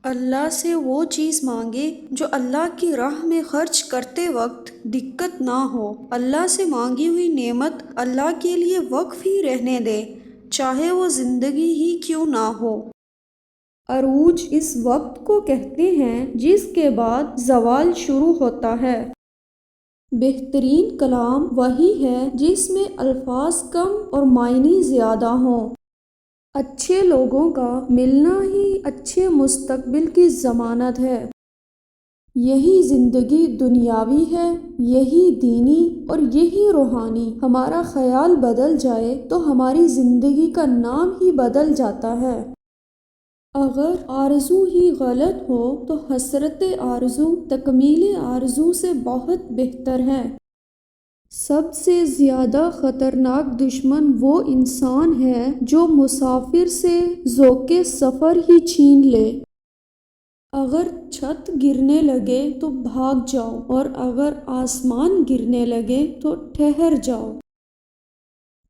اللہ سے وہ چیز مانگے جو اللہ کی راہ میں خرچ کرتے وقت دقت نہ ہو۔ اللہ سے مانگی ہوئی نعمت اللہ کے لیے وقف ہی رہنے دے، چاہے وہ زندگی ہی کیوں نہ ہو۔ عروج اس وقت کو کہتے ہیں جس کے بعد زوال شروع ہوتا ہے۔ بہترین کلام وہی ہے جس میں الفاظ کم اور معنی زیادہ ہوں۔ اچھے لوگوں کا ملنا ہی اچھے مستقبل کی ضمانت ہے۔ یہی زندگی دنیاوی ہے، یہی دینی اور یہی روحانی۔ ہمارا خیال بدل جائے تو ہماری زندگی کا نام ہی بدل جاتا ہے۔ اگر آرزو ہی غلط ہو تو حسرت آرزو تکمیل آرزو سے بہت بہتر ہے۔ سب سے زیادہ خطرناک دشمن وہ انسان ہے جو مسافر سے ذوق سفر ہی چھین لے۔ اگر چھت گرنے لگے تو بھاگ جاؤ اور اگر آسمان گرنے لگے تو ٹھہر جاؤ۔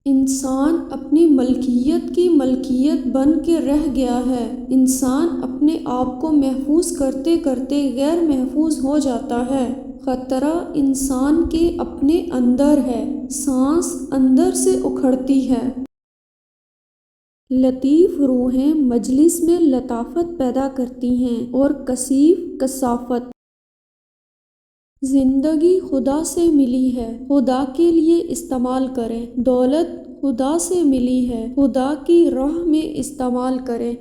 انسان اپنی ملکیت کی ملکیت بن کے رہ گیا ہے۔ انسان اپنے آپ کو محفوظ کرتے کرتے غیر محفوظ ہو جاتا ہے۔ خطرہ انسان کے اپنے اندر ہے، سانس اندر سے اکھڑتی ہے۔ لطیف روحیں مجلس میں لطافت پیدا کرتی ہیں اور کثیف کثافت۔ زندگی خدا سے ملی ہے، خدا کے لیے استعمال کریں۔ دولت خدا سے ملی ہے، خدا کی راہ میں استعمال کریں۔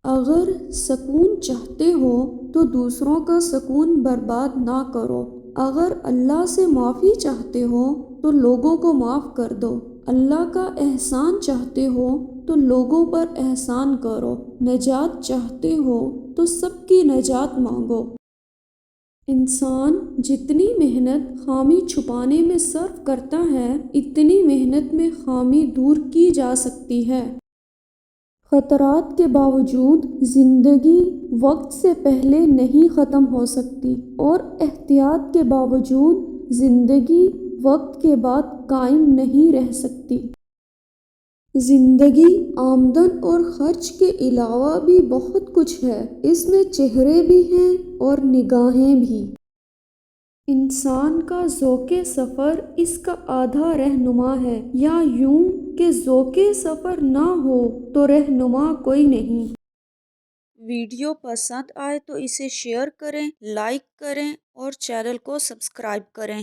اگر سکون چاہتے ہو تو دوسروں کا سکون برباد نہ کرو۔ اگر اللہ سے معافی چاہتے ہو تو لوگوں کو معاف کر دو۔ اللہ کا احسان چاہتے ہو تو لوگوں پر احسان کرو۔ نجات چاہتے ہو تو سب کی نجات مانگو۔ انسان جتنی محنت خامی چھپانے میں صرف کرتا ہے، اتنی محنت میں خامی دور کی جا سکتی ہے۔ خطرات کے باوجود زندگی وقت سے پہلے نہیں ختم ہو سکتی اور احتیاط کے باوجود زندگی وقت کے بعد قائم نہیں رہ سکتی۔ زندگی آمدن اور خرچ کے علاوہ بھی بہت کچھ ہے، اس میں چہرے بھی ہیں اور نگاہیں بھی۔ انسان کا ذوق سفر اس کا آدھا رہنما ہے، یا یوں کہ ذوق سفر نہ ہو تو رہنما کوئی نہیں۔ ویڈیو پسند آئے تو اسے شیئر کریں، لائک کریں اور چینل کو سبسکرائب کریں۔